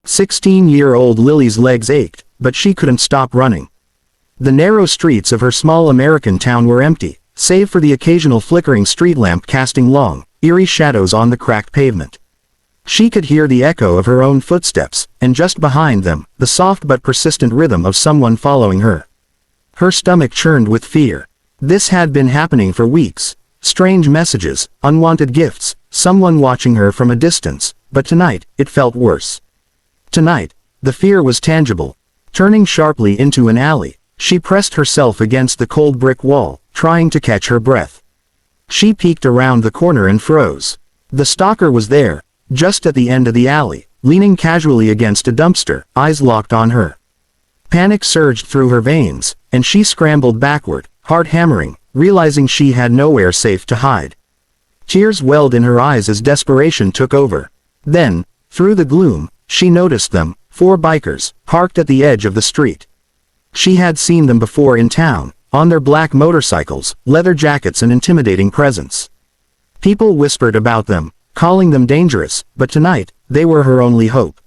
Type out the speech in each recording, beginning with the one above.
16-year-old Lily's legs ached, but she couldn't stop running. The narrow streets of her small American town were empty, save for the occasional flickering street lamp casting long, eerie shadows on the cracked pavement. She could hear the echo of her own footsteps, and just behind them, the soft but persistent rhythm of someone following her. Her stomach churned with fear. This had been happening for weeks. Strange messages, unwanted gifts, someone watching her from a distance, but tonight, it felt worse. Tonight, the fear was tangible. Turning sharply into an alley, she pressed herself against the cold brick wall, trying to catch her breath. She peeked around the corner and froze. The stalker was there, just at the end of the alley, leaning casually against a dumpster, eyes locked on her. Panic surged through her veins, and she scrambled backward, heart hammering, realizing she had nowhere safe to hide. Tears welled in her eyes as desperation took over. Then, through the gloom, she noticed them, 4 bikers, parked at the edge of the street. She had seen them before in town, on their black motorcycles, leather jackets and intimidating presence. People whispered about them, calling them dangerous, but tonight, they were her only hope.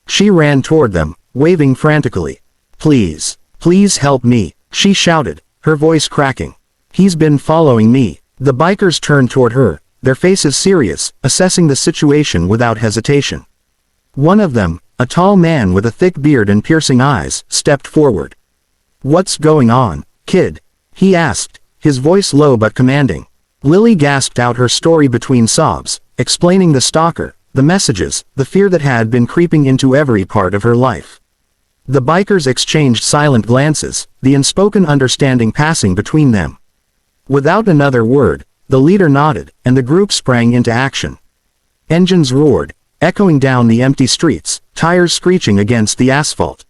She ran toward them, waving frantically. "Please, please help me," she shouted, her voice cracking. "He's been following me." The bikers turned toward her, their faces serious, assessing the situation without hesitation. One of them, a tall man with a thick beard and piercing eyes, stepped forward. "What's going on, kid?" he asked, his voice low but commanding. Lily gasped out her story between sobs, explaining the stalker, the messages, the fear that had been creeping into every part of her life. The bikers exchanged silent glances, the unspoken understanding passing between them. Without another word, the leader nodded, and the group sprang into action. Engines roared, echoing down the empty streets, tires screeching against the asphalt.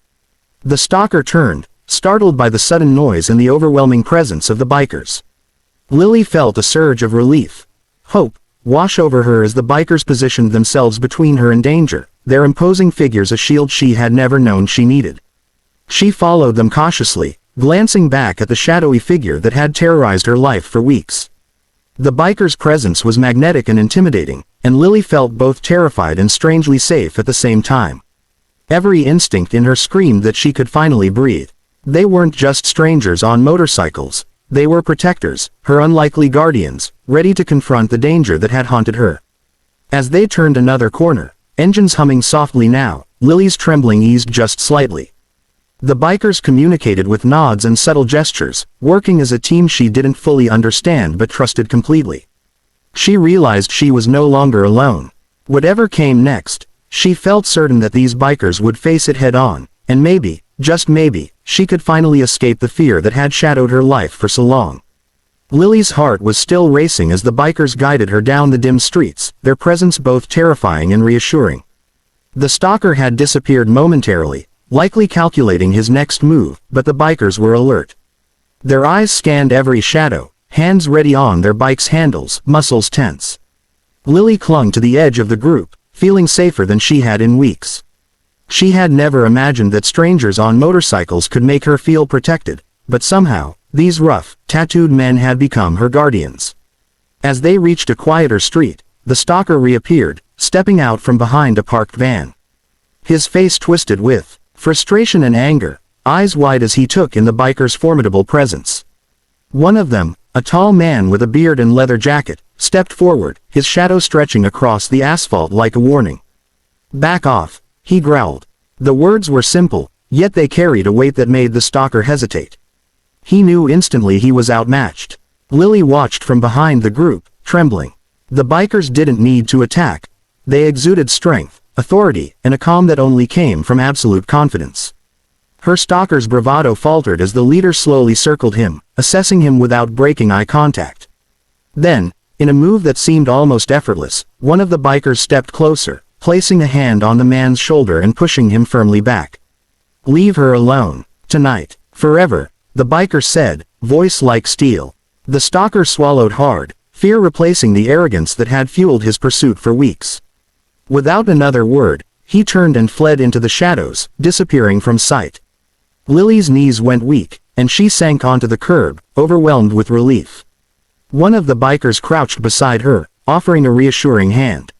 The stalker turned, startled by the sudden noise and the overwhelming presence of the bikers. Lily felt a surge of relief. Hope wash over her as the bikers positioned themselves between her and danger, their imposing figures a shield she had never known she needed. She followed them cautiously, glancing back at the shadowy figure that had terrorized her life for weeks. The biker's presence was magnetic and intimidating, and Lily felt both terrified and strangely safe at the same time. Every instinct in her screamed that she could finally breathe. They weren't just strangers on motorcycles. They were protectors, her unlikely guardians, ready to confront the danger that had haunted her. As they turned another corner, engines humming softly now, Lily's trembling eased just slightly. The bikers communicated with nods and subtle gestures, working as a team she didn't fully understand but trusted completely. She realized she was no longer alone. Whatever came next, she felt certain that these bikers would face it head-on, and maybe, just maybe, she could finally escape the fear that had shadowed her life for so long. Lily's heart was still racing as the bikers guided her down the dim streets, their presence both terrifying and reassuring. The stalker had disappeared momentarily, likely calculating his next move, but the bikers were alert. Their eyes scanned every shadow, hands ready on their bikes' handles, muscles tense. Lily clung to the edge of the group, feeling safer than she had in weeks. She had never imagined that strangers on motorcycles could make her feel protected, but somehow, these rough, tattooed men had become her guardians. As they reached a quieter street, the stalker reappeared, stepping out from behind a parked van. His face twisted with frustration and anger, eyes wide as he took in the biker's formidable presence. One of them, a tall man with a beard and leather jacket, stepped forward, his shadow stretching across the asphalt like a warning. "Back off," he growled. The words were simple, yet they carried a weight that made the stalker hesitate. He knew instantly he was outmatched. Lily watched from behind the group, trembling. The bikers didn't need to attack. They exuded strength, authority, and a calm that only came from absolute confidence. Her stalker's bravado faltered as the leader slowly circled him, assessing him without breaking eye contact. Then, in a move that seemed almost effortless, one of the bikers stepped closer, placing a hand on the man's shoulder and pushing him firmly back. "Leave her alone. Tonight. Forever," the biker said, voice like steel. The stalker swallowed hard, fear replacing the arrogance that had fueled his pursuit for weeks. Without another word, he turned and fled into the shadows, disappearing from sight. Lily's knees went weak, and she sank onto the curb, overwhelmed with relief. One of the bikers crouched beside her, offering a reassuring hand.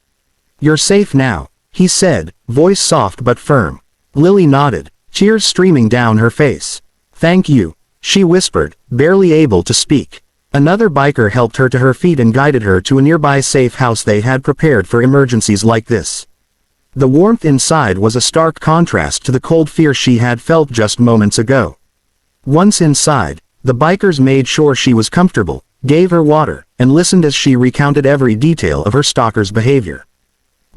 "You're safe now," he said, voice soft but firm. Lily nodded, tears streaming down her face. Thank you, she whispered, barely able to speak. Another biker helped her to her feet and guided her to a nearby safe house they had prepared for emergencies like this. The warmth inside was a stark contrast to the cold fear she had felt just moments ago. Once inside, the bikers made sure she was comfortable, gave her water, and listened as she recounted every detail of her stalker's behavior.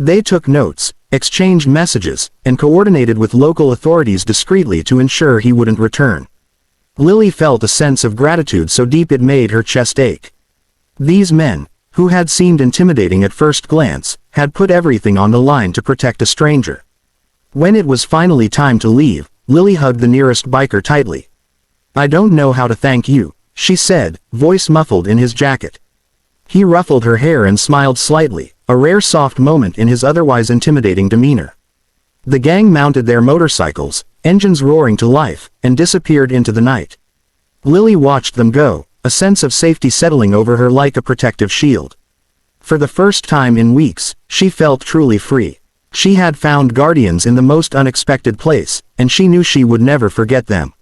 They took notes, exchanged messages, and coordinated with local authorities discreetly to ensure he wouldn't return. Lily felt a sense of gratitude so deep it made her chest ache. These men, who had seemed intimidating at first glance, had put everything on the line to protect a stranger. When it was finally time to leave, Lily hugged the nearest biker tightly. I don't know how to thank you, she said, voice muffled in his jacket. He ruffled her hair and smiled slightly, a rare soft moment in his otherwise intimidating demeanor. The gang mounted their motorcycles, engines roaring to life, and disappeared into the night. Lily watched them go, a sense of safety settling over her like a protective shield. For the first time in weeks, she felt truly free. She had found guardians in the most unexpected place, and she knew she would never forget them.